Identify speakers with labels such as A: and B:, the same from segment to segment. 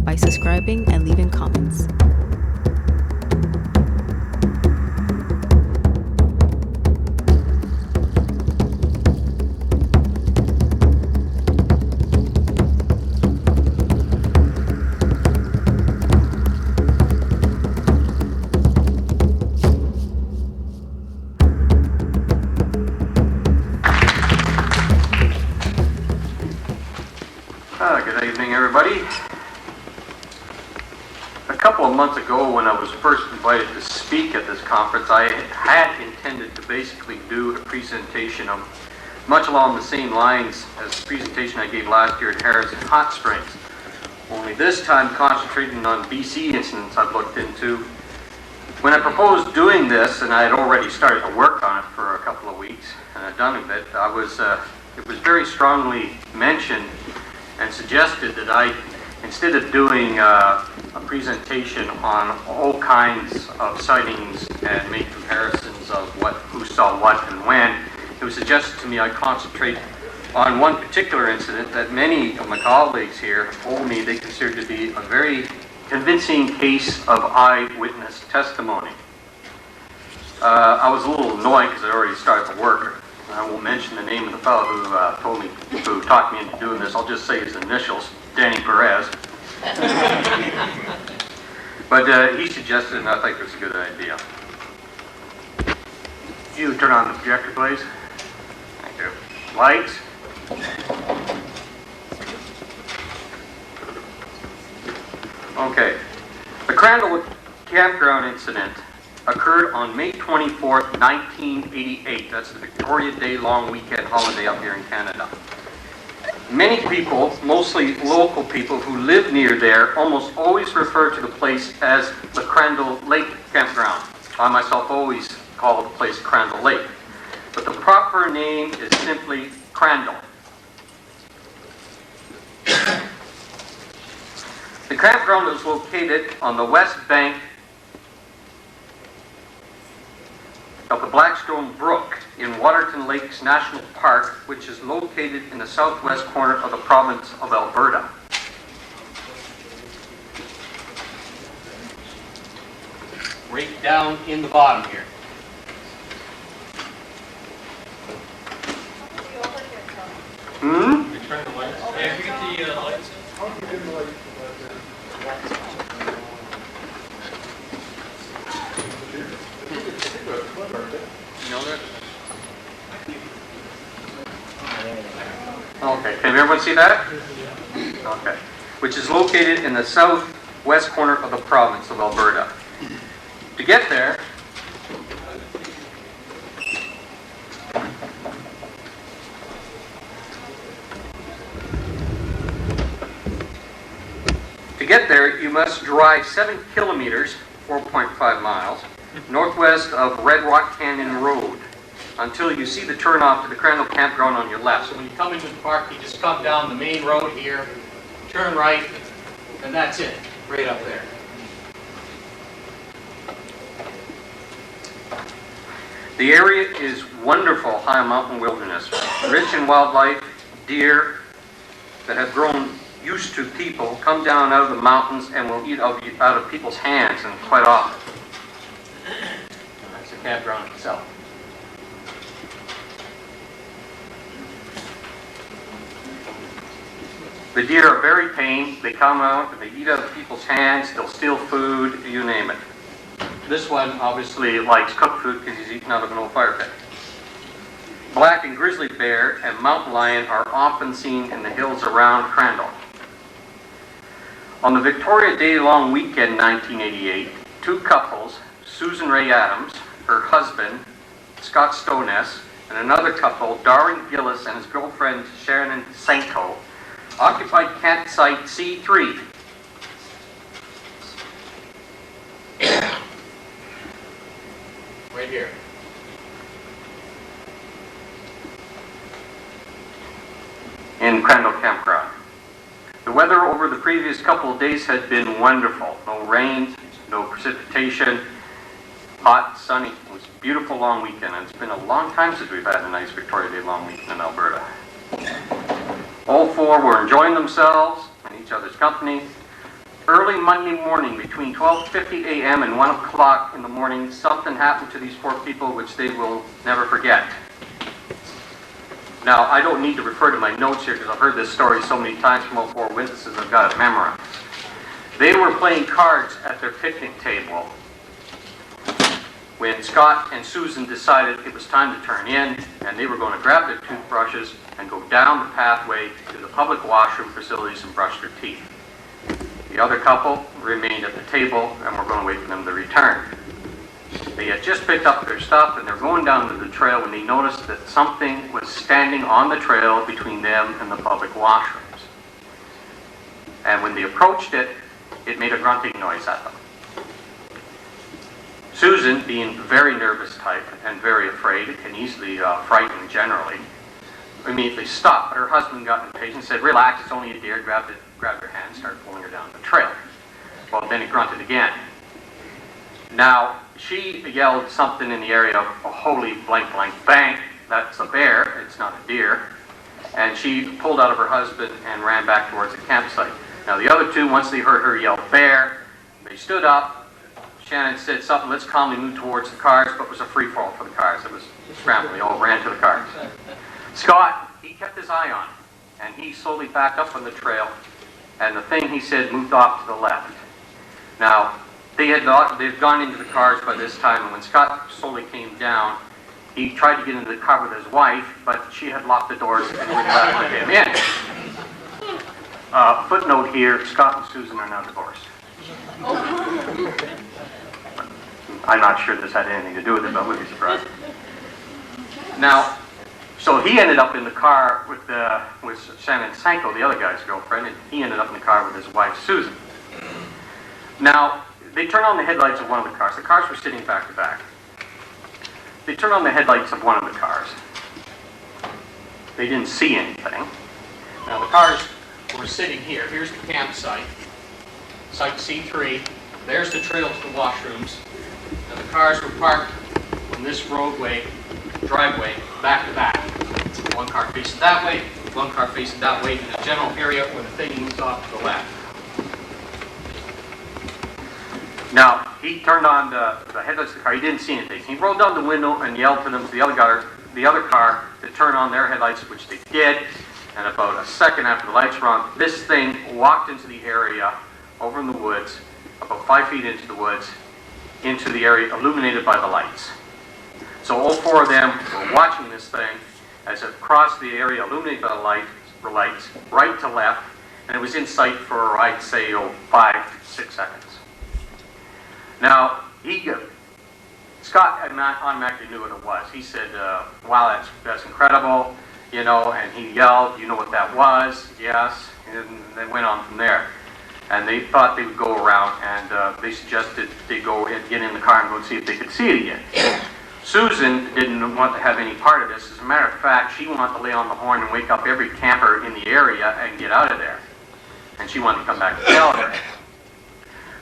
A: by subscribing and leaving comments.
B: Good evening, everybody. A couple of months ago, when I was first invited to speak at this conference, I had intended to basically do a presentation of much along the same lines as the presentation I gave last year at Harrigan Hot Springs. Only this time concentrating on BC incidents I've looked into. When I proposed doing this, and I had already started to work on it for a couple of weeks, and I'd done a bit, it was very strongly mentioned and suggested that I, instead of doing a presentation on all kinds of sightings and make comparisons of who saw what and when, it was suggested to me I concentrate on one particular incident that many of my colleagues here told me they considered to be a very convincing case of eyewitness testimony. I was a little annoyed because I already started the work. I won't mention the name of the fellow who talked me into doing this. I'll just say his initials, Danny Perez. But he suggested, and I think it was a good idea. You turn on the projector, please. Thank you. Lights. Okay. The Crandell Lake Campground incident occurred on May 24th, 1988. That's the Victoria Day long weekend holiday up here in Canada. Many people, mostly local people who live near there, almost always refer to the place as the Crandell Lake Campground. I myself always call the place Crandell Lake. But the proper name is simply Crandell. The campground is located on the west bank of the Blackstone Brook in Waterton Lakes National Park, which is located in the southwest corner of the province of Alberta. Right down in the bottom here.
C: We turn the lights. Yeah, if you get the lights.
B: You know that? Okay, can everyone see that? Okay. Which is located in the southwest corner of the province of Alberta. To get there, you must drive 7 kilometers, 4.5 miles, northwest of Red Rock Canyon Road until you see the turnoff to the Crandell Campground on your left. So when you come into the park, you just come down the main road here, turn right, and that's it, right up there. The area is wonderful high mountain wilderness, rich in wildlife. Deer that have grown used to people come down out of the mountains and will eat out of people's hands, and quite often. That's the campground itself. The deer are very tame. They come out and they eat out of people's hands. They'll steal food, you name it. This one obviously likes cooked food because he's eating out of an old fire pit. Black and grizzly bear and mountain lion are often seen in the hills around Crandell. On the Victoria Day long weekend 1988, two couples, Susan Ray Adams, her husband, Scott Stoness, and another couple, Darwin Gillis and his girlfriend, Shannon Senko, occupied campsite C3. Right here. In Crandell Campground. The weather over the previous couple of days had been wonderful. No rain, no precipitation, hot, sunny. It was a beautiful long weekend, and it's been a long time since we've had a nice Victoria Day long weekend in Alberta. All four were enjoying themselves and each other's company. early Monday morning between 12:50 a.m. and 1 o'clock in the morning, something happened to these poor people which they will never forget. Now, I don't need to refer to my notes here because I've heard this story so many times from all four witnesses I've got it memorized. They were playing cards at their picnic table when Scott and Susan decided it was time to turn in, and they were going to grab their toothbrushes and go down the pathway to the public washroom facilities and brush their teeth. The other couple remained at the table and were going to wait for them to return. They had just picked up their stuff and they were going down to the trail when they noticed that something was standing on the trail between them and the public washrooms. And when they approached it, it made a grunting noise at them. Susan, being very nervous type and very afraid and easily frightened generally, immediately stopped. But her husband got impatient and said, "Relax, it's only a deer." Grabbed her hand and started pulling her down the trail. Well, then it grunted again. Now, she yelled something in the area of "a holy blank blank bang." That's a bear, it's not a deer. And she pulled out of her husband and ran back towards the campsite. Now, the other two, once they heard her yell "bear," they stood up. Shannon said something, "Let's calmly move towards the cars," but it was a free-for-all for the cars. It was scrambling. They all ran to the cars. Scott, he kept his eye on it, and he slowly backed up on the trail, and the thing, he said, moved off to the left. Now, they'd gone into the cars by this time, and when Scott slowly came down, he tried to get into the car with his wife, but she had locked the doors and wouldn't let him in. Footnote here, Scott and Susan are now divorced. I'm not sure this had anything to do with it, but I wouldn't be surprised. Now, so he ended up in the car with Shannon Sanko, the other guy's girlfriend, and he ended up in the car with his wife, Susan. Now, they turned on the headlights of one of the cars. The cars were sitting back to back. They turned on the headlights of one of the cars. They didn't see anything. Now, the cars were sitting here. Here's the campsite, site C3. There's the trail to the washrooms. And the cars were parked on this driveway, back to back. One car facing that way, one car facing that way, in a general area where the thing moves off to the left. Now, he turned on the headlights of the car. He didn't see anything. He rolled down the window and yelled to them, to the other car, to turn on their headlights, which they did. And about a second after the lights were on, this thing walked into the area over in the woods, about 5 feet into the woods, into the area illuminated by the lights. So all four of them were watching this thing as it crossed the area illuminated by the lights, right to left, and it was in sight for, I'd say, 5 to 6 seconds. Now, Scott automatically knew what it was. He said, "Wow, that's incredible," and he yelled, "You know what that was?" "Yes," and they went on from there. And they thought they would go around, and they suggested they go and get in the car and go and see if they could see it again. Susan didn't want to have any part of this. As a matter of fact, she wanted to lay on the horn and wake up every camper in the area and get out of there. And she wanted to come back to tell her.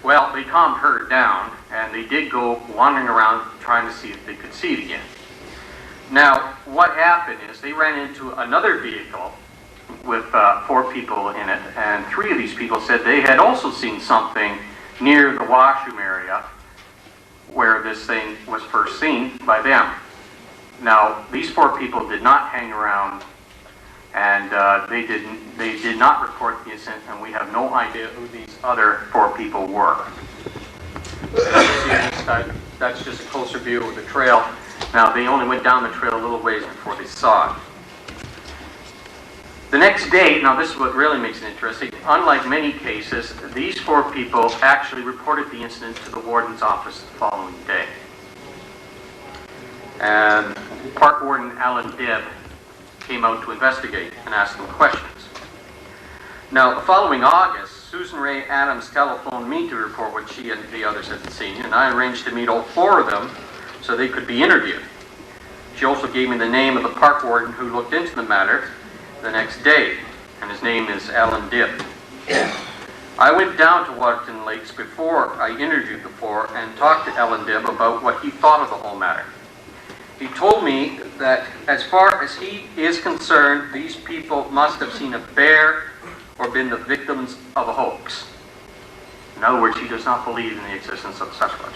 B: Well, they calmed her down, and they did go wandering around trying to see if they could see it again. Now, what happened is they ran into another vehicle with 4 people in it, and 3 of these people said they had also seen something near the washroom area where this thing was first seen by them. Now, these 4 people did not hang around, and they did not report the incident, and we have no idea who these other 4 people were. That's just a closer view of the trail. Now, they only went down the trail a little ways before they saw it. The next day, now this is what really makes it interesting, unlike many cases, these 4 people actually reported the incident to the warden's office the following day. And Park Warden Alan Dibb came out to investigate and ask them questions. Now, the following August, Susan Ray Adams telephoned me to report what she and the others had seen, and I arranged to meet all 4 of them so they could be interviewed. She also gave me the name of the park warden who looked into the matter the next day, and his name is Alan Dibb. I went down to Waterton Lakes before I interviewed the 4 and talked to Alan Dibb about what he thought of the whole matter. He told me that as far as he is concerned, these people must have seen a bear or been the victims of a hoax. In other words, he does not believe in the existence of Sasquatch.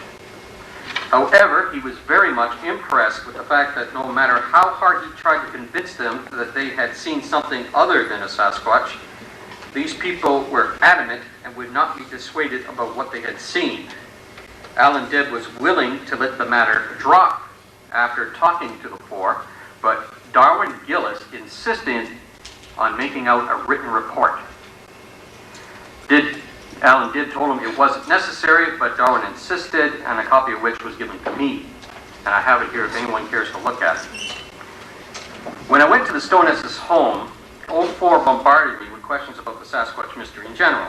B: However, he was very much impressed with the fact that no matter how hard he tried to convince them that they had seen something other than a Sasquatch, these people were adamant and would not be dissuaded about what they had seen. Alan Debb was willing to let the matter drop after talking to the four, but Darwin Gillis insisted on making out a written report. Alan Debb told him it wasn't necessary, but Darwin insisted, and a copy of which was given to me. And I have it here if anyone cares to look at it. When I went to the Stonesses' home, all four bombarded me with questions about the Sasquatch mystery in general.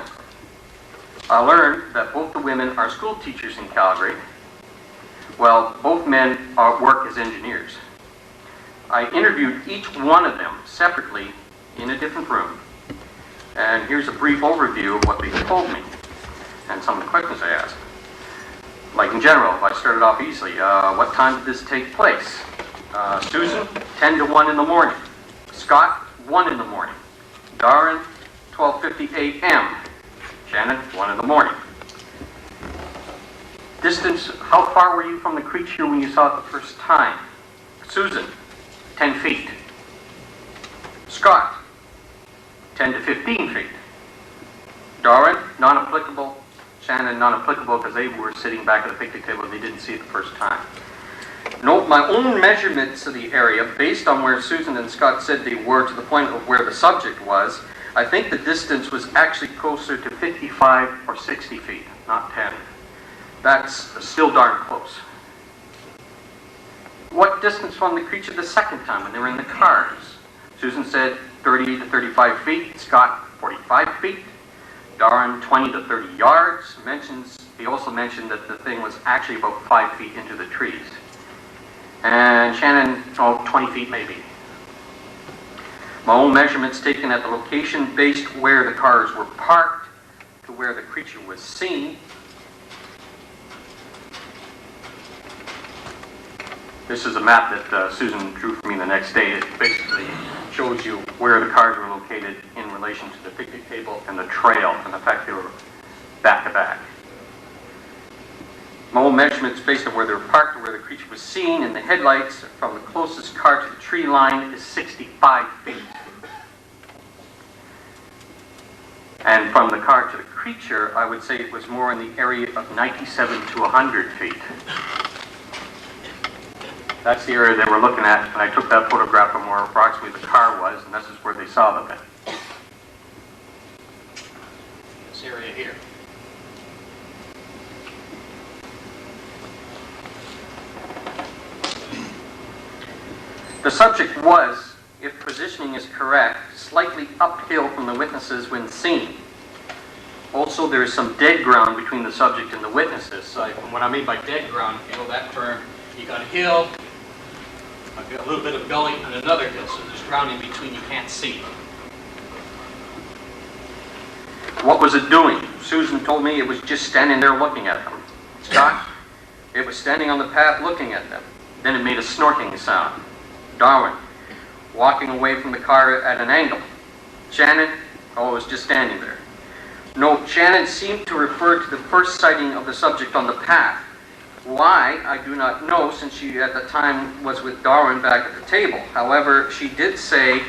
B: I learned that both the women are school teachers in Calgary, while both men work as engineers. I interviewed each one of them separately in a different room. And here's a brief overview of what they told me and some of the questions I asked. Like in general, I started off easily. What time did this take place? Susan, 10 to 1 in the morning. Scott, 1 in the morning. Darren, 12:50 a.m. Shannon, 1 in the morning. Distance, how far were you from the creature when you saw it the first time? Susan, 10 feet. Scott, 10 to 15 feet. Darwin, non-applicable. Shannon, non-applicable because they were sitting back at the picnic table and they didn't see it the first time. Note my own measurements of the area based on where Susan and Scott said they were to the point of where the subject was. I think the distance was actually closer to 55 or 60 feet, not 10. That's still darn close. What distance from the creature the second time when they were in the cars? Susan said 30 to 35 feet, Scott 45 feet, Darren 20 to 30 yards. He also mentioned that the thing was actually about 5 feet into the trees. And Shannon, 20 feet maybe. My own measurements taken at the location based where the cars were parked to where the creature was seen. This is a map that Susan drew for me the next day. It basically shows you where the cars were located in relation to the picnic table and the trail, and the fact they were back to back. My own measurements based on where they were parked to where the creature was seen in the headlights from the closest car to the tree line is 65 feet. And from the car to the creature, I would say it was more in the area of 97 to 100 feet. That's the area they were looking at, and I took that photograph from where approximately the car was, and this is where they saw the thing. This area here. The subject was, if positioning is correct, slightly uphill from the witnesses when seen. Also, there is some dead ground between the subject and the witnesses. So what I mean by dead ground, if you know that term, you got a hill, a little bit of gully, and another hill, so there's ground in between you can't see. What was it doing? Susan told me it was just standing there looking at them. Scott, it was standing on the path looking at them. Then it made a snorting sound. Darwin, walking away from the car at an angle. Shannon, it was just standing there. No, Shannon seemed to refer to the first sighting of the subject on the path. Why, I do not know, since she at the time was with Darwin back at the table. However, she did say,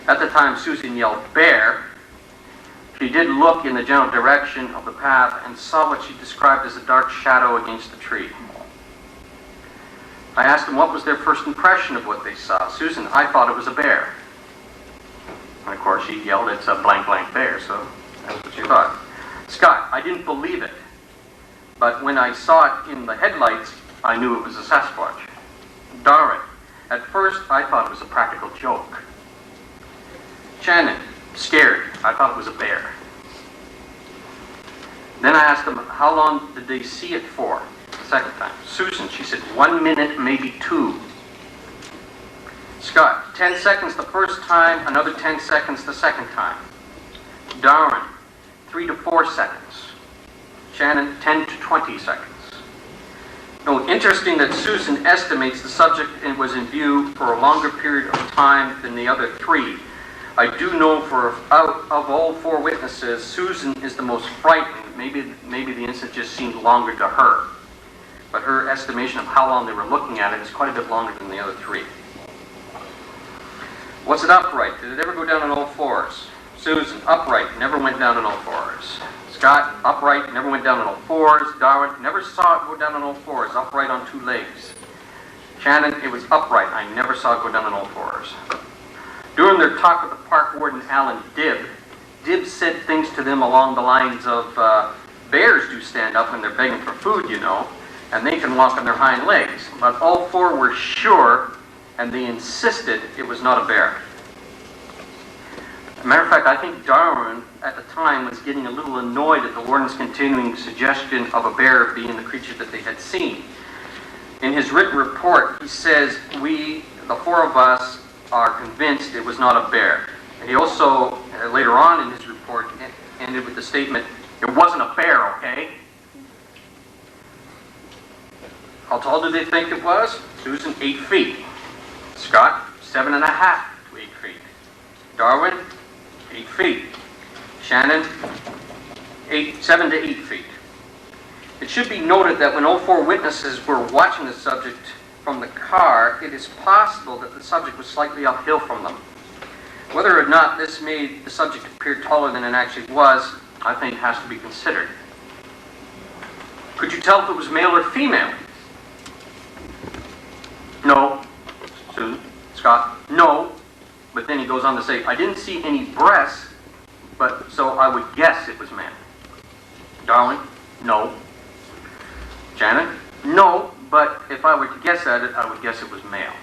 B: at the time Susan yelled, "Bear," she did look in the general direction of the path and saw what she described as a dark shadow against the tree. I asked them what was their first impression of what they saw. Susan, I thought it was a bear. And of course she yelled, "It's a blank blank bear," so that's what she thought. Scott, I didn't believe it. But when I saw it in the headlights, I knew it was a Sasquatch. Darwin, at first I thought it was a practical joke. Shannon, scared. I thought it was a bear. Then I asked them, how long did they see it for the second time? Susan, she said, 1 minute, maybe 2. Scott, 10 seconds the first time, another 10 seconds the second time. Darwin, 3 to 4 seconds. Shannon, 10 to 20 seconds. No, interesting that Susan estimates the subject was in view for a longer period of time than the other 3. I do know of all 4 witnesses, Susan is the most frightened, maybe the instant just seemed longer to her. But her estimation of how long they were looking at it is quite a bit longer than the other three. Was it upright? Did it ever go down on all fours? Susan, upright, never went down on all fours. Scott, upright, never went down on all fours. Darwin, never saw it go down on all fours, upright on two legs. Shannon, it was upright. I never saw it go down on all fours. During their talk with the park warden, Alan Dibb said things to them along the lines of, bears do stand up when they're begging for food, you know, and they can walk on their hind legs. But all four were sure, and they insisted it was not a bear. As a matter of fact, I think Darwin, at the time, was getting a little annoyed at the warden's continuing suggestion of a bear being the creature that they had seen. In his written report, he says, we, the four of us, are convinced it was not a bear. And he also, later on in his report, ended with the statement, it wasn't a bear, okay? How tall did they think it was? Susan, 8 feet. Scott, 7.5 to 8 feet. Darwin, 8 feet. Shannon, 7 to 8 feet. It should be noted that when all four witnesses were watching the subject from the car, it is possible that the subject was slightly uphill from them. Whether or not this made the subject appear taller than it actually was, I think has to be considered. Could you tell if it was male or female? No. Susan, Scott, no. But then he goes on to say, I didn't see any breasts, but so I would guess it was male. Darwin, no. Shannon, no, but if I were to guess at it, I would guess it was male.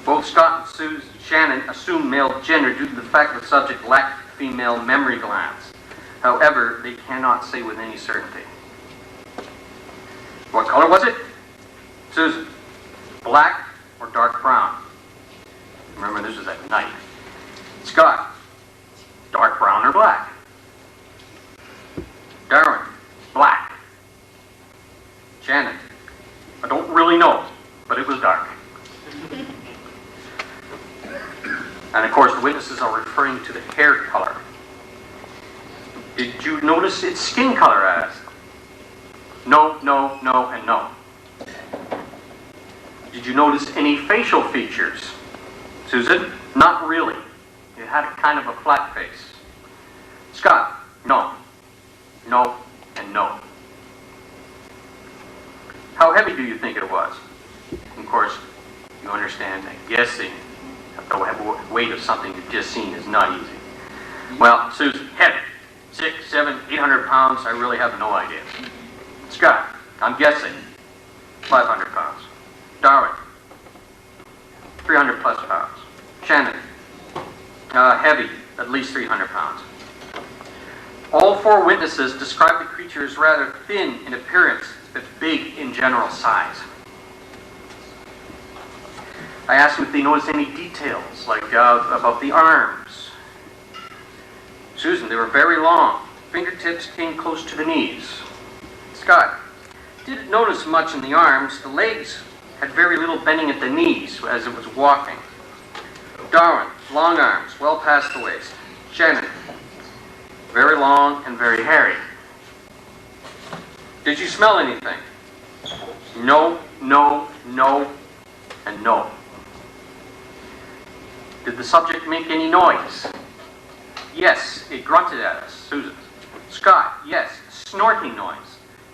B: Both Scott and Shannon assumed male gender due to the fact that the subject lacked female memory glands. However, they cannot say with any certainty. What color was it? Susan, black or dark brown? Remember, this was at night. Scott, dark brown or black? Darwin, black. Shannon, I don't really know, but it was dark. And of course, the witnesses are referring to the hair color. Did you notice its skin color? I asked. No, no, no, and no. Did you notice any facial features? Susan, not really. It had a kind of a flat face. Scott, no, no, and no. How heavy do you think it was? Of course, you understand that guessing at the weight of something you've just seen is not easy. Well, Susan, heavy. 6, 7, 800 pounds, I really have no idea. Scott, I'm guessing 500 pounds. Darwin, 300 plus pounds. Shannon, heavy, at least 300 pounds. All four witnesses described the creature as rather thin in appearance, but big in general size. I asked them if they noticed any details, like about the arms. Susan, they were very long. Fingertips came close to the knees. Scott, didn't notice much in the arms. The legs had very little bending at the knees as it was walking. Darwin, long arms, well past the waist. Shannon, very long and very hairy. Did you smell anything? No, no, no, and no. Did the subject make any noise? Yes, it grunted at us. Susan. Scott, yes, snorting noise.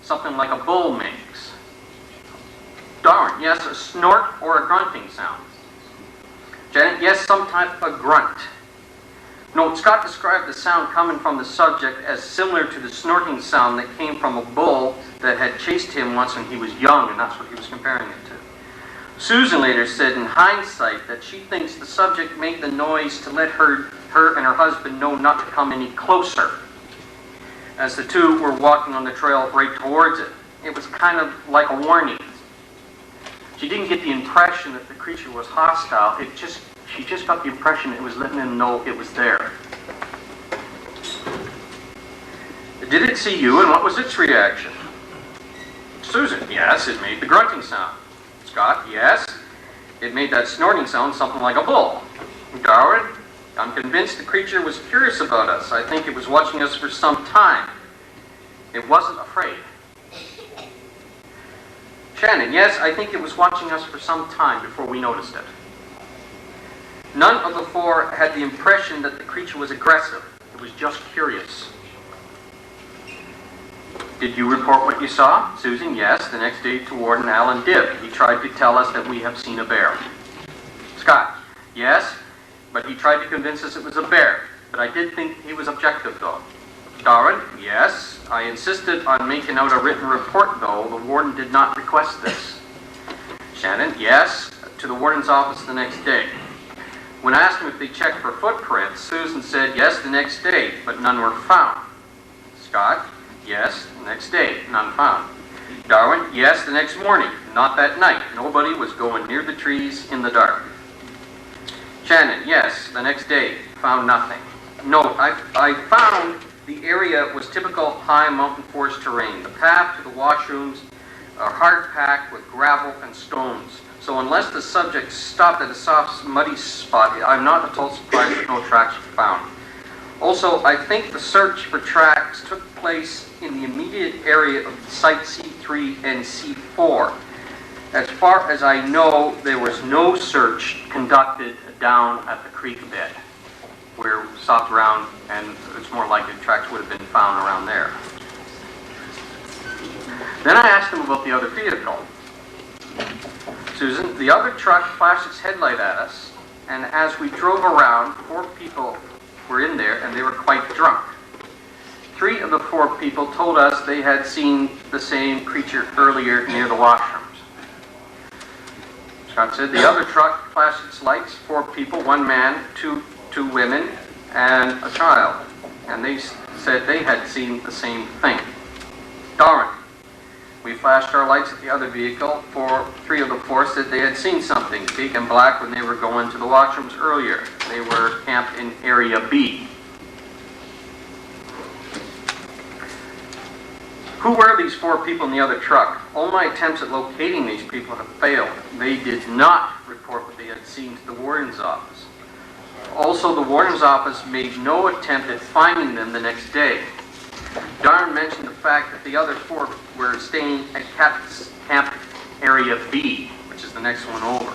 B: Something like a bull makes. Darwin, yes, a snort or a grunting sound. Janet, yes, some type of grunt. Note, Scott described the sound coming from the subject as similar to the snorting sound that came from a bull that had chased him once when he was young, and that's what he was comparing it to. Susan later said in hindsight that she thinks the subject made the noise to let her and her husband know not to come any closer. As the two were walking on the trail right towards it, it was kind of like a warning. She didn't get the impression that the creature was hostile. She just got the impression it was letting them know it was there. Did it see you, and what was its reaction? Susan, yes, it made the grunting sound. Scott, yes, it made that snorting sound, something like a bull. Darwin, I'm convinced the creature was curious about us. I think it was watching us for some time. It wasn't afraid. Shannon, yes, I think it was watching us for some time before we noticed it. None of the four had the impression that the creature was aggressive. It was just curious. Did you report what you saw? Susan, yes. The next day to Warden Allen did. He tried to tell us that we have seen a bear. Scott, yes, but he tried to convince us it was a bear. But I did think he was objective, though. Darwin, yes. I insisted on making out a written report, though. The warden did not request this. Shannon, yes, to the warden's office the next day. When I asked him if they checked for footprints, Susan said yes the next day, but none were found. Scott, yes, the next day, none found. Darwin, yes, the next morning, not that night. Nobody was going near the trees in the dark. Shannon, yes, the next day, found nothing. Note, I found the area was typical high mountain forest terrain. The path to the washrooms are hard packed with gravel and stones. So unless the subject stopped at a soft, muddy spot, I'm not at all surprised that no tracks were found. Also, I think the search for tracks took place in the immediate area of Site C3 and C4. As far as I know, there was no search conducted down at the creek bed, where we stopped around, and it's more likely tracks would have been found around there. Then I asked him about the other vehicle. Susan, the other truck flashed its headlight at us, and as we drove around, 4 people were in there, and they were quite drunk. 3 of the 4 people told us they had seen the same creature earlier near the washrooms. Scott said the other truck flashed its lights, 4 people, 1 man, 2 women, and a child, and they said they had seen the same thing. Darwin, we flashed our lights at the other vehicle. 3 of the 4 said they had seen something big and black when they were going to the washrooms earlier. They were camped in Area B. Who were these 4 people in the other truck? All my attempts at locating these people have failed. They did not report what they had seen to the warden's office. Also, the warden's office made no attempt at finding them the next day. Darwin mentioned the fact that the other 4 were staying at Camp Area B, which is the next one over.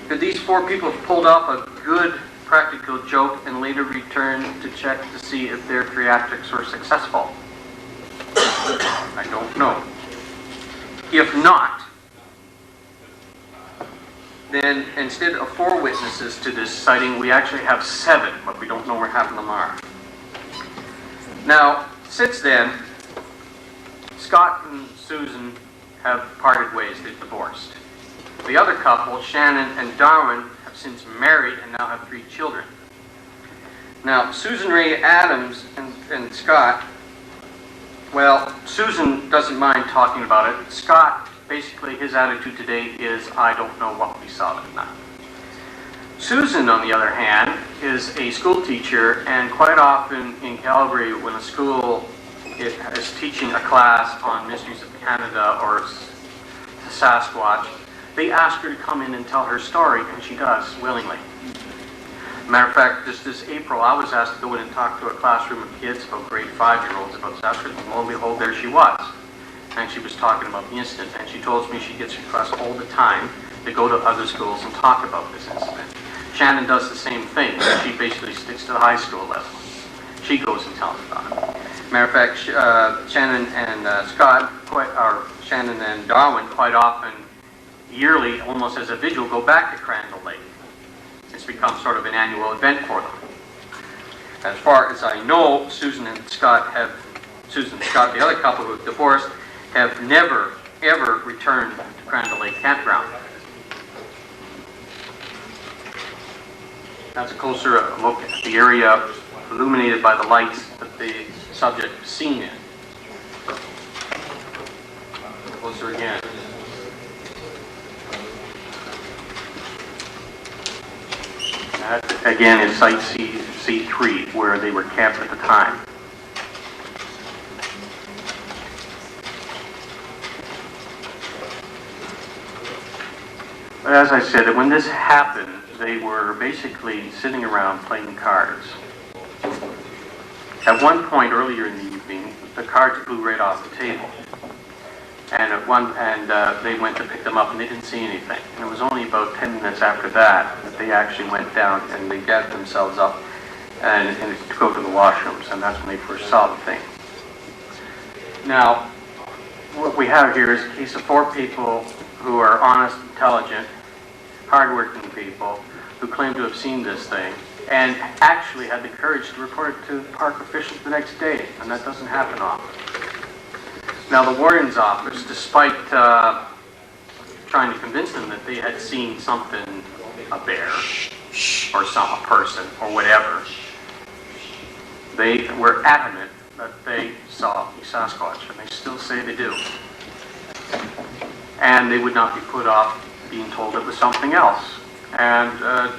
B: Could these 4 people have pulled off a good practical joke and later returned to check to see if their theatrics were successful? I don't know. If not, then instead of 4 witnesses to this sighting, we actually have 7, but we don't know where half of them are. Now, since then, Scott and Susan have parted ways. They've divorced. The other couple, Shannon and Darwin, have since married and now have 3 children. Now, Susan Ray Adams and Scott, well, Susan doesn't mind talking about it. Scott, basically his attitude today is, I don't know what we saw that night. Susan, on the other hand, is a school teacher, and quite often in Calgary, when a school is teaching a class on mysteries of Canada or Sasquatch, they ask her to come in and tell her story, and she does, willingly. Matter of fact, just this April, I was asked to go in and talk to a classroom of kids, about grade 5-year-olds, about Sasquatch, and lo and behold, there she was. And she was talking about the incident, and she told me she gets requests all the time to go to other schools and talk about this incident. Shannon does the same thing. She basically sticks to the high school level. She goes and tells about it. Matter of fact, Shannon and Shannon and Darwin quite often, yearly, almost as a vigil, go back to Crandell Lake. It's become sort of an annual event for them. As far as I know, Susan and Scott, the other couple who have divorced, have never, ever returned to Crandell Lake Campground. That's a closer look at the area illuminated by the lights that the subject was seen in. Closer again. That, again, is Site C3, where they were camped at the time. But as I said, when this happened, they were basically sitting around playing cards. At one point earlier in the evening, the cards flew right off the table. And they went to pick them up and they didn't see anything. And it was only about 10 minutes after that that they actually went down and they gathered themselves up and to go to the washrooms, and that's when they first saw the thing. Now, what we have here is a case of 4 people who are honest, intelligent, hardworking people who claim to have seen this thing and actually had the courage to report it to park officials the next day, and that doesn't happen often. Now, the warden's office, despite trying to convince them that they had seen something, a bear or a person or whatever, they were adamant that they saw a Sasquatch, and they still say they do. And they would not be put off being told it was something else. And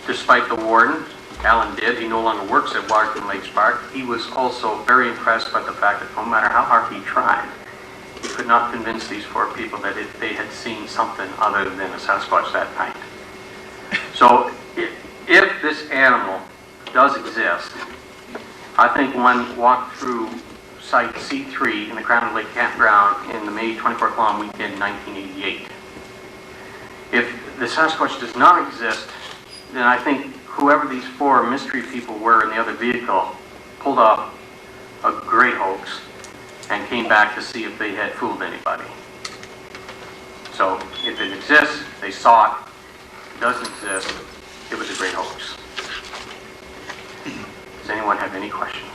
B: despite the warden, Alan did, he no longer works at Horrigan Lakes Park, he was also very impressed by the fact that no matter how hard he tried, he could not convince these 4 people that they had seen something other than a Sasquatch that night. So if this animal does exist, I think one walked through Site C3 in the Crandell Lake Campground in the May 24th long weekend 1988. If the Sasquatch does not exist, then I think whoever these 4 mystery people were in the other vehicle pulled off a great hoax and came back to see if they had fooled anybody. So if it exists, they saw it. If it doesn't exist, it was a great hoax. Does anyone have any questions?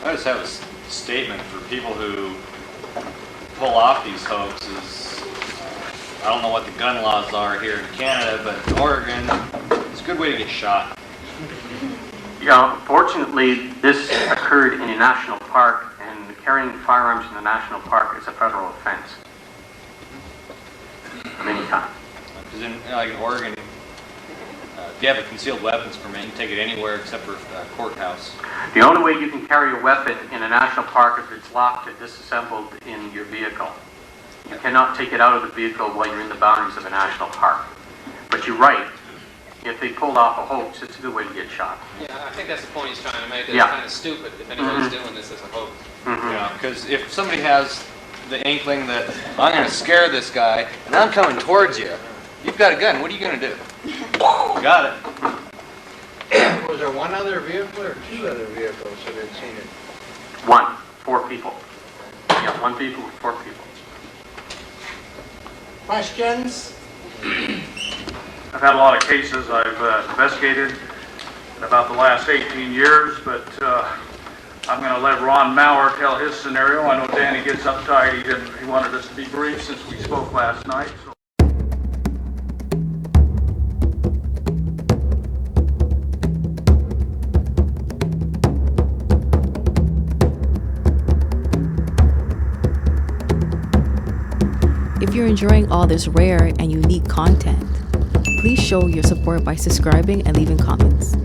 D: I just have a statement for people who pull off these hoaxes. I don't know what the gun laws are here in Canada, but in Oregon, it's a good way to get shot.
B: Yeah, fortunately, this occurred in a national park, and carrying firearms in the national park is a federal offense. Of any kind.
D: Because in Oregon, if you have a concealed weapons permit, you can take it anywhere except for a courthouse.
B: The only way you can carry a weapon in a national park is if it's locked and disassembled in your vehicle. You cannot take it out of the vehicle while you're in the boundaries of a national park. But you're right. If they pulled off a hoax, it's a good way to get shot.
C: Yeah, I think that's the point he's trying to make. That
B: Yeah.
C: It's kind of stupid if anybody's doing this as a hoax.
D: Yeah, because if somebody has the inkling that I'm going to scare this guy and I'm coming towards you, you've got a gun. What are you going to do? Got it.
E: Was there one other vehicle or 2 other vehicles that had seen it?
B: 1, 4 people. Yeah, 1 vehicle with 4 people.
E: Questions?
F: I've had a lot of cases I've investigated in about the last 18 years, but I'm going to let Ron Maurer tell his scenario. I know Danny gets uptight. He wanted us to be brief since we spoke last night. So.
A: If you're enjoying all this rare and unique content, please show your support by subscribing and leaving comments.